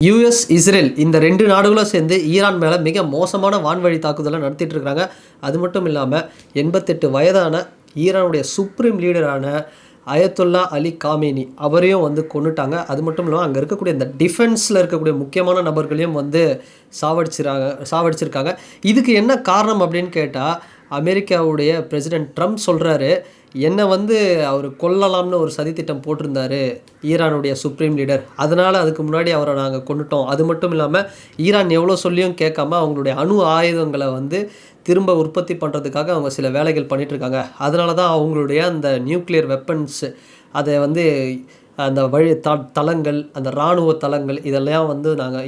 US, Israel இந்த 2 நாடுகளும் சேர்ந்து ஈரான் மேலே மிக மோசமான வான்வழி தாக்குதலை நடத்திட்டு இருக்காங்க. அது மட்டும் இல்லாமல் 88 வயதான ஈரானுடைய சுப்ரீம் லீடரான அயத்துல்லா அலி காமேனி அவரையும் வந்து கொன்னுட்டாங்க. அது மட்டும் இல்லாமல் அங்கே இருக்கக்கூடிய இந்த டிஃபென்ஸில் இருக்கக்கூடிய முக்கியமான நபர்களையும் வந்து சாவடிச்சிருக்காங்க. இதுக்கு என்ன காரணம் அப்படின்னு கேட்டால், அமெரிக்காவுடைய பிரசிடென்ட் ட்ரம்ப் சொல்கிறாரு, என்னை வந்து அவர் கொல்லலாம்னு ஒரு சதித்திட்டம் போட்டிருந்தாரு ஈரானுடைய சுப்ரீம் லீடர், அதனால் அதுக்கு முன்னாடி அவரை நாங்கள் கொண்டுட்டோம். அது மட்டும் இல்லாமல் ஈரான் எவ்வளோ சொல்லியும் கேட்காம அவங்களுடைய அணு ஆயுதங்களை வந்து திரும்ப உற்பத்தி பண்ணுறதுக்காக அவங்க சில வேலைகள் பண்ணிகிட்ருக்காங்க. அதனால தான் அவங்களுடைய அந்த நியூக்ளியர் வெப்பன்ஸ் அதை வந்து அந்த தளங்கள், அந்த இராணுவ தளங்கள்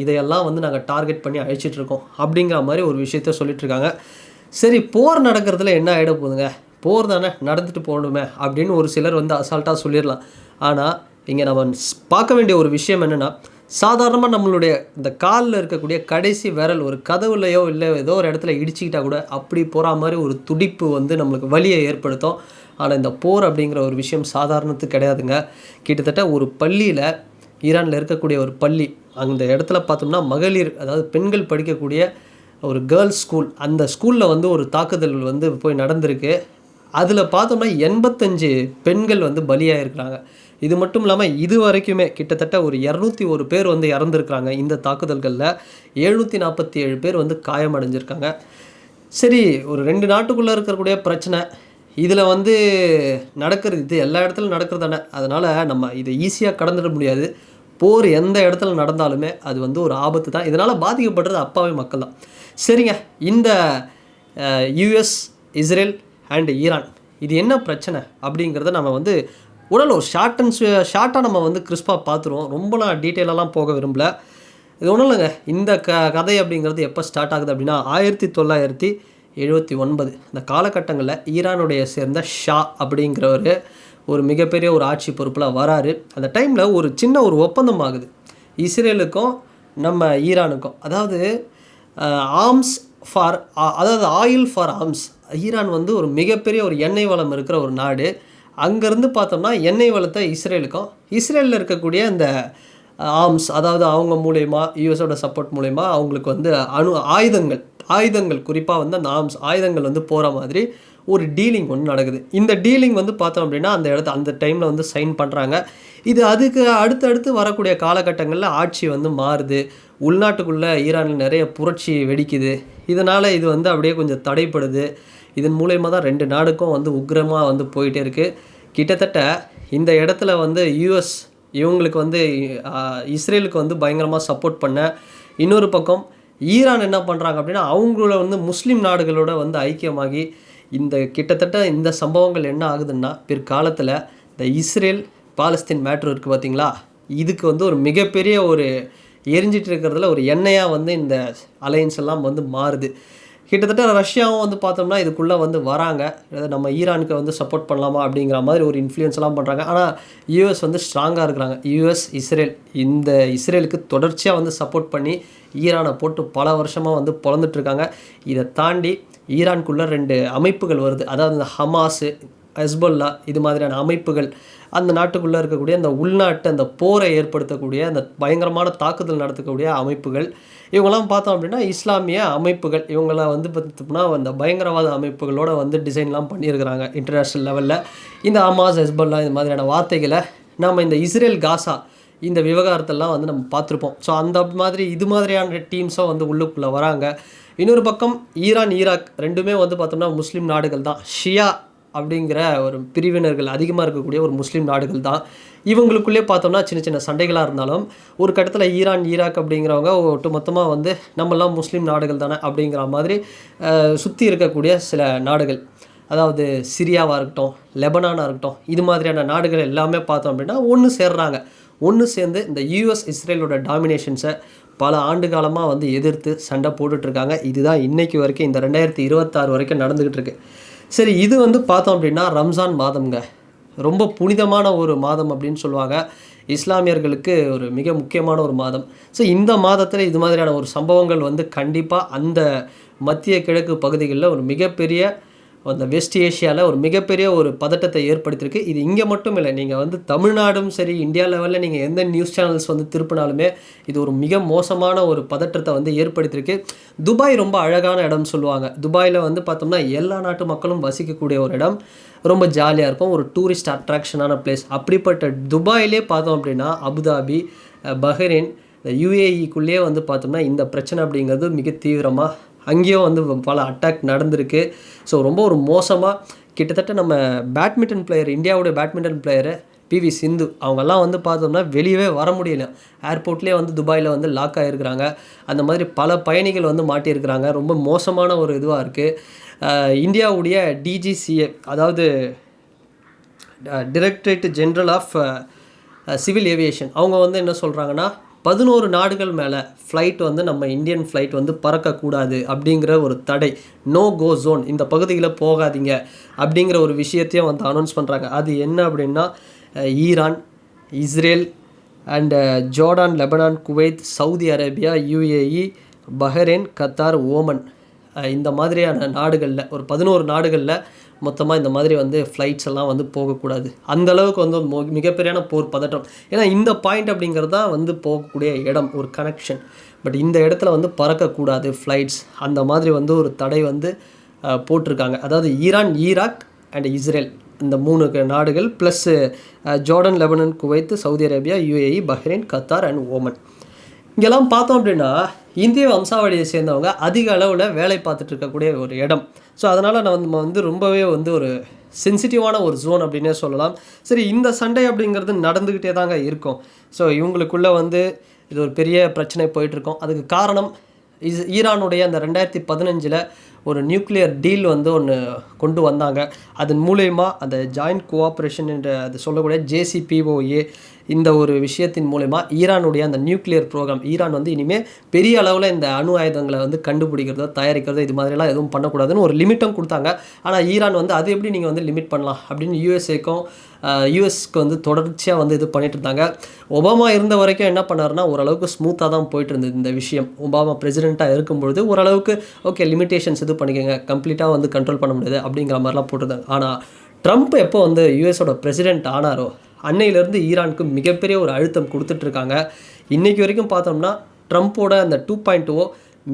இதையெல்லாம் வந்து நாங்கள் டார்கெட் பண்ணி அழிச்சிட்ருக்கோம் அப்படிங்கிற மாதிரி ஒரு விஷயத்த சொல்லிகிட்ருக்காங்க. சரி, போர் நடக்கிறதுல என்ன ஆகிட போகுதுங்க, போர் தானே நடந்துட்டு போகணுமே அப்படின்னு ஒரு சிலர் வந்து அசால்ட்டாக சொல்லிடலாம். ஆனால் இங்கே நம்ம பார்க்க வேண்டிய ஒரு விஷயம் என்னென்னா, சாதாரணமாக நம்மளுடைய இந்த காலில் இருக்கக்கூடிய கடைசி விரல் ஒரு கதவுலையோ இல்லை ஏதோ ஒரு இடத்துல இடிச்சிக்கிட்டா கூட அப்படி போகிற மாதிரி ஒரு துடிப்பு வந்து நம்மளுக்கு வலியை ஏற்படுத்தும். ஆனால் இந்த போர் அப்படிங்கிற ஒரு விஷயம் சாதாரணத்துக்கு கிடையாதுங்க. கிட்டத்தட்ட ஒரு பள்ளியில், ஈரானில் இருக்கக்கூடிய ஒரு பள்ளி, அந்த இடத்துல பார்த்தோம்னா மகளிர், அதாவது பெண்கள் படிக்கக்கூடிய ஒரு கேர்ள்ஸ் ஸ்கூல், அந்த ஸ்கூலில் வந்து ஒரு தாக்குதல் வந்து போய் நடந்திருக்கு. அதில் பார்த்தோம்னா 85 பெண்கள் வந்து பலியாக இருக்கிறாங்க. இது மட்டும் இல்லாமல் இது வரைக்குமே கிட்டத்தட்ட ஒரு 201 பேர் வந்து இறந்துருக்குறாங்க. இந்த தாக்குதல்களில் 747 பேர் வந்து காயமடைஞ்சிருக்காங்க. சரி, ஒரு 2 நாட்டுக்குள்ளே இருக்கக்கூடிய பிரச்சனை இதில் வந்து நடக்கிறது, இது எல்லா இடத்துலையும் நடக்கிறது தானே. அதனால் நம்ம இதை ஈஸியாக கடந்துட முடியாது. போர் எந்த இடத்துல நடந்தாலுமே அது வந்து ஒரு ஆபத்து தான். இதனால் பாதிக்கப்படுறது அப்பாவி மக்கள் தான். சரிங்க, இந்த யுஎஸ், இஸ்ரேல் அண்ட் ஈரான் இது என்ன பிரச்சனை அப்படிங்கிறத நம்ம வந்து ஒரு ஷார்ட்டாக நம்ம வந்து கிறிஸ்பாக பார்த்துருவோம். ரொம்ப நான் டீட்டெயிலெல்லாம் போக விரும்பல. இது ஒன்றும் இல்லைங்க. இந்த கதை அப்படிங்கிறது எப்போ ஸ்டார்ட் ஆகுது அப்படின்னா 1979 இந்த காலகட்டங்களில் ஈரானுடைய சேர்ந்த ஷா அப்படிங்கிறவர் ஒரு மிகப்பெரிய ஒரு ஆட்சி பொறுப்பில் வராரு. அந்த டைமில் ஒரு சின்ன ஒரு ஒப்பந்தம் ஆகுது இஸ்ரேலுக்கும் நம்ம ஈரானுக்கும். அதாவது ஆயில் ஃபார் ஆர்ம்ஸ். ஈரான் வந்து ஒரு மிகப்பெரிய ஒரு எண்ணெய் வளம் இருக்கிற ஒரு நாடு. அங்கேருந்து பார்த்தோம்னா எண்ணெய் வளத்தை இஸ்ரேலுக்கும், இஸ்ரேலில் இருக்கக்கூடிய இந்த ஆர்ம்ஸ், அதாவது அவங்க மூலயமா, யூஎஸோட சப்போர்ட் மூலயமா அவங்களுக்கு வந்து ஆயுதங்கள் குறிப்பாக வந்து அந்த ஆர்ம்ஸ் ஆயுதங்கள் வந்து போகிற மாதிரி ஒரு டீலிங் ஒன்று நடக்குது. இந்த டீலிங் வந்து பார்த்தோம் அப்படின்னா அந்த டைமில் வந்து சைன் பண்ணுறாங்க. அதுக்கு அடுத்தடுத்து வரக்கூடிய காலகட்டங்களில் ஆட்சி வந்து மாறுது. உள்நாட்டுக்குள்ளே ஈரானில் நிறைய புரட்சி வெடிக்குது. இதனால் இது வந்து அப்படியே கொஞ்சம் தடைப்படுது. இதன் மூலயமா தான் 2 நாடுக்கும் வந்து உக்கிரமாக வந்து போயிட்டே இருக்குது. கிட்டத்தட்ட இந்த இடத்துல வந்து யூஎஸ் இவங்களுக்கு வந்து இஸ்ரேலுக்கு வந்து பயங்கரமாக சப்போர்ட் பண்ண, இன்னொரு பக்கம் ஈரான் என்ன பண்ணுறாங்க அப்படின்னா அவங்கள வந்து முஸ்லீம் நாடுகளோட வந்து ஐக்கியமாகி கிட்டத்தட்ட இந்த சம்பவங்கள் என்ன ஆகுதுன்னா, பிற்காலத்தில் இந்த இஸ்ரேல் பாலஸ்தீன் மேட்ரு இருக்குது பார்த்தீங்களா, இதுக்கு வந்து ஒரு மிகப்பெரிய ஒரு எரிஞ்சிட்டு இருக்கிறதுல ஒரு எண்ணெயாக வந்து இந்த அலையன்ஸ் எல்லாம் வந்து மாறுது. கிட்டத்தட்ட ரஷ்யாவும் வந்து பார்த்தோம்னா இதுக்குள்ளே வந்து வராங்க. நம்ம ஈரானுக்கு வந்து சப்போர்ட் பண்ணலாமா அப்படிங்கிற மாதிரி ஒரு இன்ஃப்ளூயன்ஸ்லாம் பண்ணுறாங்க. ஆனால் யூஎஸ் வந்து ஸ்ட்ராங்காக இருக்கிறாங்க. யூஎஸ், இஸ்ரேல் இந்த இஸ்ரேலுக்கு தொடர்ச்சியாக வந்து சப்போர்ட் பண்ணி ஈரானை போட்டு பல வருஷமாக வந்து பொழந்துட்டுருக்காங்க. இதை தாண்டி ஈரானுக்குள்ளே 2 அமைப்புகள் வருது. அதாவது இந்த ஹமாஸு, ஹெஸ்பொல்லா இது மாதிரியான அமைப்புகள், அந்த நாட்டுக்குள்ளே இருக்கக்கூடிய அந்த உள்நாட்டு அந்த போரை ஏற்படுத்தக்கூடிய அந்த பயங்கரமான தாக்குதல் நடத்தக்கூடிய அமைப்புகள். இவங்கெல்லாம் பார்த்தோம் அப்படின்னா இஸ்லாமிய அமைப்புகள். இவங்களாம் வந்து பார்த்தோம்னா அந்த பயங்கரவாத அமைப்புகளோட வந்து டிசைன்லாம் பண்ணியிருக்கிறாங்க இன்டர்நேஷ்னல் லெவலில். இந்த ஹமாஸ், ஹெஸ்பொல்லா இது மாதிரியான வார்த்தைகளை நம்ம இந்த இஸ்ரேல், காசா இந்த விவகாரத்தெல்லாம் வந்து நம்ம பார்த்துருப்போம். ஸோ அந்த மாதிரி இது மாதிரியான டீம்ஸும் வந்து உள்ளுக்குள்ளே வராங்க. இன்னொரு பக்கம் ஈரான், ஈராக் ரெண்டுமே வந்து பார்த்தோம்னா முஸ்லீம் நாடுகள் தான். ஷியா அப்படிங்கிற ஒரு பிரிவினர்கள் அதிகமாக இருக்கக்கூடிய ஒரு முஸ்லீம் நாடுகள் தான். இவங்களுக்குள்ளே பார்த்தோம்னா சின்ன சின்ன சண்டைகளாக இருந்தாலும் ஒரு கட்டத்தில் ஈரான், ஈராக் அப்படிங்கிறவங்க ஒட்டுமொத்தமாக வந்து நம்மெல்லாம் முஸ்லீம் நாடுகள் தானே அப்படிங்கிற மாதிரி சுற்றி இருக்கக்கூடிய சில நாடுகள், அதாவது சிரியாவாக இருக்கட்டும், லெபனானாக இருக்கட்டும், இது மாதிரியான நாடுகள் எல்லாமே பார்த்தோம் அப்படின்னா ஒன்று சேர்றாங்க. ஒன்று சேர்ந்து இந்த யூஎஸ், இஸ்ரேலோட டாமினேஷன்ஸை பல ஆண்டு காலமாக வந்து எதிர்த்து சண்டை போட்டுட்ருக்காங்க. இதுதான் இன்றைக்கு வரைக்கும், இந்த 2026 வரைக்கும் நடந்துக்கிட்டு இருக்கு. சரி, இது வந்து பார்த்தோம் அப்படின்னா ரம்ஜான் மாதம்ங்க. ரொம்ப புனிதமான ஒரு மாதம் அப்படின்னு சொல்லுவாங்க. இஸ்லாமியர்களுக்கு ஒரு மிக முக்கியமான ஒரு மாதம். ஸோ இந்த மாதத்தில் இது மாதிரியான ஒரு சம்பவங்கள் வந்து கண்டிப்பாக அந்த மத்திய கிழக்கு பகுதிகளில் ஒரு மிகப்பெரிய அந்த வெஸ்ட் ஏஷியாவில் ஒரு மிகப்பெரிய ஒரு பதட்டத்தை ஏற்படுத்தியிருக்கு. இது இங்கே மட்டும் இல்லை, நீங்கள் வந்து தமிழ்நாடும் சரி, இந்தியா லெவலில் நீங்கள் எந்த நியூஸ் சேனல்ஸ் வந்து திருப்பினாலுமே இது ஒரு மிக மோசமான ஒரு பதற்றத்தை வந்து ஏற்படுத்தியிருக்கு. துபாய் ரொம்ப அழகான இடம் சொல்லுவாங்க. துபாயில் வந்து பார்த்தோம்னா எல்லா நாட்டு மக்களும் வசிக்கக்கூடிய ஒரு இடம், ரொம்ப ஜாலியாக இருக்கும், ஒரு டூரிஸ்ட் அட்ராக்ஷனான பிளேஸ். அப்படிப்பட்ட துபாயிலே பார்த்தோம் அப்படின்னா அபுதாபி, பஹ்ரைன், யுஏஇக்குள்ளேயே வந்து பார்த்தோம்னா இந்த பிரச்சனை அப்படிங்கிறது மிக தீவிரமாக அங்கேயும் வந்து பல அட்டாக் நடந்திருக்கு. ஸோ ரொம்ப ஒரு மோசமாக கிட்டத்தட்ட நம்ம பேட்மிண்டன் பிளேயர், இந்தியாவுடைய பேட்மிண்டன் பிளேயரு பிவி சிந்து அவங்கெல்லாம் வந்து பார்த்தோம்னா வெளியவே வர முடியல. ஏர்போர்ட்லேயே வந்து துபாயில் வந்து லாக் ஆகிருக்கிறாங்க. அந்த மாதிரி பல பயணிகள் வந்து மாட்டியிருக்கிறாங்க. ரொம்ப மோசமான ஒரு இதுவாக இருக்குது. இந்தியாவுடைய டிஜிசிஏ, அதாவது directorate general of civil aviation, அவங்க வந்து என்ன சொல்கிறாங்கன்னா 11 நாடுகள் மேலே ஃப்ளைட் வந்து நம்ம இந்தியன் ஃப்ளைட் வந்து பறக்கக்கூடாது அப்படிங்கிற ஒரு தடை, நோ கோ ஜோன், இந்த பகுதியில் போகாதீங்க அப்படிங்கிற ஒரு விஷயத்தையும் வந்து அனௌன்ஸ் பண்ணுறாங்க. அது என்ன அப்படின்னா Iran, Israel and Jordan, Lebanon, Kuwait, Saudi Arabia, UAE, Bahrain, Qatar, Oman, இந்த மாதிரியான நாடுகளில் ஒரு 11 நாடுகளில் மொத்தமாக இந்த மாதிரி வந்து ஃப்ளைட்ஸ் எல்லாம் வந்து போகக்கூடாது. அந்தளவுக்கு வந்து மிகப்பெரியான போர் பதட்டம். ஏன்னா இந்த பாயிண்ட் அப்படிங்கிறது தான் வந்து போகக்கூடிய இடம், ஒரு கனெக்ஷன். பட் இந்த இடத்துல வந்து பறக்கக்கூடாது ஃப்ளைட்ஸ், அந்த மாதிரி வந்து ஒரு தடை வந்து போட்டிருக்காங்க. அதாவது ஈரான், ஈராக் அண்ட் இஸ்ரேல், இந்த 3 நாடுகள் plus Jordan, Lebanon, Kuwait, Saudi Arabia, UAE, Bahrain, Qatar and Oman. இங்கெல்லாம் பார்த்தோம் அப்படின்னா இந்திய வம்சாவளியை சேர்ந்தவங்க அதிக அளவில் வேலை பார்த்துட்டு இருக்கக்கூடிய ஒரு இடம். ஸோ அதனால் நம்ம வந்து ரொம்பவே வந்து ஒரு சென்சிட்டிவான ஒரு ஜோன் அப்படின்னே சொல்லலாம். சரி, இந்த சண்டை அப்படிங்கிறது நடந்துக்கிட்டே தாங்க இருக்கும். ஸோ இவங்களுக்குள்ளே வந்து இது ஒரு பெரிய பிரச்சனை போயிட்டுருக்கோம். அதுக்கு காரணம் ஈரானுடைய அந்த 2015 ஒரு நியூக்ளியர் டீல் வந்து ஒன்று கொண்டு வந்தாங்க. அதன் மூலயமா அந்த ஜாயிண்ட் கோஆப்ரேஷன் என்ற அது சொல்லக்கூடிய JCPOA, இந்த ஒரு விஷயத்தின் மூலமா ஈரானுடைய அந்த நியூக்ளியர் ப்ரோக்ராம், ஈரான் வந்து இனிமேல் பெரிய அளவில் இந்த அணு ஆயுதங்களை வந்து கண்டுபிடிக்கிறதோ தயாரிக்கிறதோ இது மாதிரிலாம் எதுவும் பண்ணக்கூடாதுன்னு ஒரு லிமிட்டும் கொடுத்தாங்க. ஆனால் ஈரான் வந்து அது எப்படி நீங்கள் வந்து லிமிட் பண்ணலாம் அப்படின்னு யூஎஸ்க்கு வந்து தொடர்ச்சியாக வந்து இது பண்ணிட்டு இருந்தாங்க. ஒபாமா இருந்த வரைக்கும் என்ன பண்ணாருன்னா ஓரளவுக்கு ஸ்மூத்தாக தான் போயிட்டு இருந்தது இந்த விஷயம். ஒபாமா பிரசிடெண்ட்டாக இருக்கும்பொழுது ஓரளவுக்கு ஓகே, லிமிட்டேஷன்ஸ் இது பண்ணிக்கோங்க, கம்ப்ளீட்டாக வந்து கண்ட்ரோல் பண்ண முடியாது அப்படிங்கிற மாதிரிலாம் போட்டிருந்தாங்க. ஆனால் ட்ரம்ப் எப்போ வந்து யூஎஸோட பிரசிடெண்ட் ஆனாரோ அன்னையிலேருந்து ஈரானுக்கு மிகப்பெரிய ஒரு அழுத்தம் கொடுத்துட்ருக்காங்க. இன்றைக்கி வரைக்கும் பார்த்தோம்னா ட்ரம்ப்போட அந்த 2.0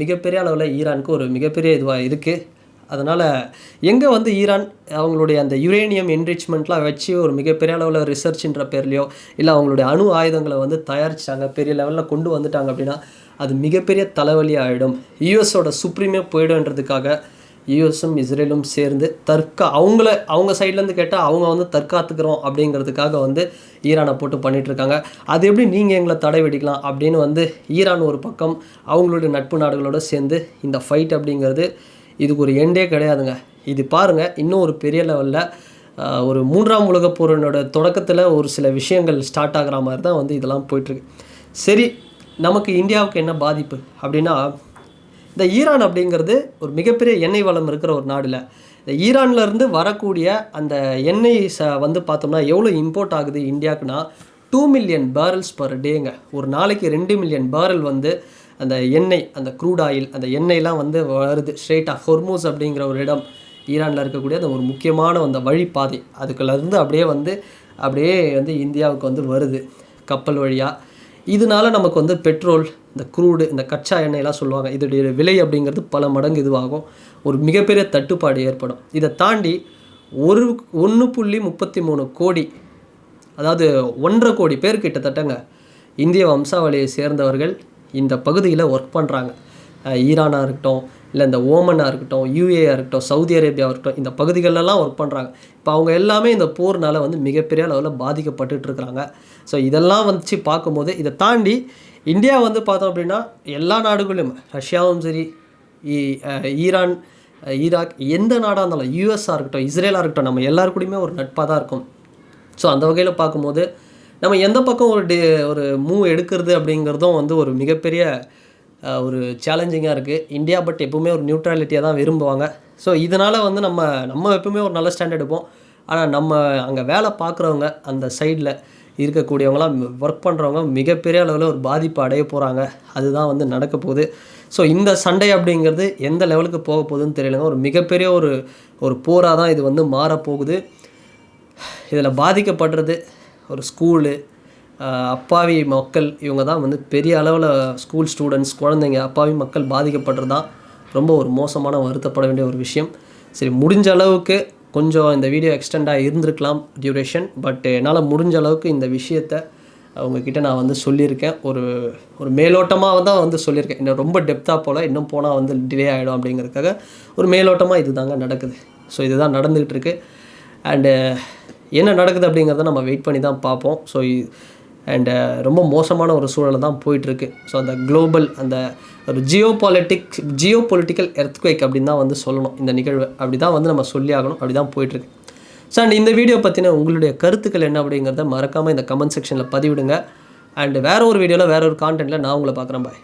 மிகப்பெரிய அளவில் ஈரானுக்கு ஒரு மிகப்பெரிய இதுவாக இருக்குது. அதனால் எங்கே வந்து ஈரான் அவங்களுடைய அந்த யுரேனியம் என்ரிச்மெண்ட்லாம் வச்சு ஒரு மிகப்பெரிய அளவில் ரிசர்ச்ன்ற பேர்லையோ இல்லை அவங்களுடைய அணு ஆயுதங்களை வந்து தயாரித்தாங்க, பெரிய லெவலில் கொண்டு வந்துட்டாங்க அப்படின்னா அது மிகப்பெரிய தலைவலி ஆகிடும். யூஎஸோட சுப்ரீமே போய்டுன்றதுக்காக யூஎஸும் இஸ்ரேலும் சேர்ந்து அவங்க சைட்லேருந்து கேட்டால் அவங்க வந்து தற்காத்துக்கிறோம் அப்படிங்கிறதுக்காக வந்து ஈரானை போட்டு பண்ணிகிட்ருக்காங்க. அது எப்படி நீங்கள் எங்களை தடை வெடிக்கலாம் அப்படின்னு வந்து ஈரான் ஒரு பக்கம் அவங்களுடைய நட்பு நாடுகளோடு சேர்ந்து இந்த ஃபைட் அப்படிங்கிறது இதுக்கு ஒரு எண்டே கிடையாதுங்க. இது பாருங்கள், இன்னும் ஒரு பெரிய லெவலில் ஒரு 3ஆம் உலகப் போரினோட தொடக்கத்தில் ஒரு சில விஷயங்கள் ஸ்டார்ட் ஆகிற மாதிரி தான் வந்து இதெல்லாம் போயிட்டுருக்கு. சரி, நமக்கு இந்தியாவுக்கு என்ன பாதிப்பு அப்படின்னா, இந்த ஈரான் அப்படிங்கிறது ஒரு மிகப்பெரிய எண்ணெய் வளம் இருக்கிற ஒரு நாடில் இந்த ஈரான்லேருந்து வரக்கூடிய அந்த எண்ணெய் வந்து பார்த்தோம்னா எவ்வளோ இம்போர்ட் ஆகுது இந்தியாவுக்குன்னா 2 மில்லியன் பேரல்ஸ் பர் டேங்க. ஒரு நாளைக்கு 2 மில்லியன் பேரல் வந்து அந்த எண்ணெய், அந்த க்ரூட் ஆயில், அந்த எண்ணெய்லாம் வந்து வருது ஸ்ட்ரெயிட்டாக. ஹொர்மூஸ் அப்படிங்கிற ஒரு இடம் ஈரானில் இருக்கக்கூடிய அந்த ஒரு முக்கியமான அந்த வழிப்பாதை, அதுக்குள்ளேருந்து அப்படியே வந்து இந்தியாவுக்கு வந்து வருது கப்பல் வழியாக. இதனால நமக்கு வந்து பெட்ரோல், இந்த க்ரூடு, இந்த கச்சா எண்ணெயெல்லாம் சொல்லுவாங்க, இதோடைய விலை அப்படிங்கிறது பல மடங்கு இதுவாகும், ஒரு மிகப்பெரிய தட்டுப்பாடு ஏற்படும். இதை தாண்டி 1.33 கோடி, அதாவது 1.5 கோடி பேர் கிட்டத்தட்டங்க இந்திய வம்சாவளியை சேர்ந்தவர்கள் இந்த பகுதியில் ஒர்க் பண்ணுறாங்க. ஈரானாக இருக்கட்டும், இல்லை இந்த ஓமனாக இருக்கட்டும், யுஏஆ இருக்கட்டும், சவுதி அரேபியாவாக இருக்கட்டும், இந்த பகுதிகளெல்லாம் ஒர்க் பண்ணுறாங்க. இப்போ அவங்க எல்லாமே இந்த போர்னால் வந்து மிகப்பெரிய அளவில் பாதிக்கப்பட்டுருக்குறாங்க. ஸோ இதெல்லாம் வந்துச்சு பார்க்கும்போது, இதை தாண்டி இந்தியா வந்து பார்த்தோம் அப்படின்னா எல்லா நாடுகளும், ரஷ்யாவும் சரி, ஈரான், ஈராக், எந்த நாடாக இருந்தாலும், யூஎஸ்ஸாக இருக்கட்டும், இஸ்ரேலாக இருக்கட்டும், நம்ம எல்லாருக்கூடையுமே ஒரு நட்பாக தான் இருக்கும். ஸோ அந்த வகையில் பார்க்கும்போது நம்ம எந்த பக்கம் ஒரு மூவ் எடுக்கிறது அப்படிங்கிறதும் வந்து ஒரு மிகப்பெரிய ஒரு சேலஞ்சிங்காக இருக்குது. இந்தியா எப்பவுமே ஒரு நியூட்ரலிட்டியாக தான் விரும்புவாங்க. ஸோ இதனால் வந்து நம்ம எப்பவுமே ஒரு நல்ல ஸ்டாண்ட் எடுப்போம். ஆனால் நம்ம அங்கே வேலை பார்க்குறவங்க அந்த சைடில் இருக்கக்கூடியவங்களாம் ஒர்க் பண்ணுறவங்க மிகப்பெரிய அளவில் ஒரு பாதிப்பு அடைய போகிறாங்க. அதுதான் வந்து நடக்க போகுது. ஸோ இந்த சண்டை அப்படிங்கிறது எந்த லெவலுக்கு போக போகுதுன்னு தெரியலங்க. ஒரு மிகப்பெரிய ஒரு போராக தான் இது வந்து மாறப்போகுது. இதில் பாதிக்கப்படுறது ஒரு ஸ்கூலு, அப்பாவி மக்கள், இவங்க தான் வந்து பெரிய அளவில் ஸ்கூல் ஸ்டூடெண்ட்ஸ், குழந்தைங்க, அப்பாவி மக்கள் பாதிக்கப்படுறது தான் ரொம்ப ஒரு மோசமான வருத்தப்பட வேண்டிய ஒரு விஷயம். சரி, முடிஞ்ச அளவுக்கு கொஞ்சம் இந்த வீடியோ எக்ஸ்டெண்டாக இருந்திருக்கலாம் டியூரேஷன். பட் என்னால் முடிஞ்ச அளவுக்கு இந்த விஷயத்தை அவங்கக்கிட்ட நான் வந்து சொல்லியிருக்கேன். ஒரு மேலோட்டமாக தான் வந்து சொல்லியிருக்கேன். இன்னும் ரொம்ப டெப்த்தாக போல், இன்னும் போனால் வந்து டிலே ஆகிடும் அப்படிங்கிறதுக்காக ஒரு மேலோட்டமாக இது தாங்க நடக்குது. ஸோ இதுதான் நடந்துக்கிட்டு இருக்குது. அண்டு என்ன நடக்குது அப்படிங்கிறத நம்ம வெயிட் பண்ணி தான் பார்ப்போம். ஸோ அண்டு ரொம்ப மோசமான ஒரு சூழலில் தான் போயிட்டுருக்கு. ஸோ அந்த குளோபல் அந்த ஒரு ஜியோ பொலிட்டிக்கல் எர்த்குவேக் அப்படின்னு தான் வந்து சொல்லணும் இந்த நிகழ்வு. அப்படி தான் வந்து நம்ம சொல்லி ஆகணும். அப்படி தான் போயிட்டுருக்கு. ஸோ அண்ட் இந்த வீடியோ பற்றின உங்களுடைய கருத்துக்கள் என்ன அப்படிங்கிறத மறக்காமல் இந்த கமெண்ட் செக்ஷனில் பதிவிடுங்க. அண்டு வேறு ஒரு வீடியோவில் வேறு ஒரு கான்டென்ட்டில் நான் உங்களை பார்க்குறேன். பாய்.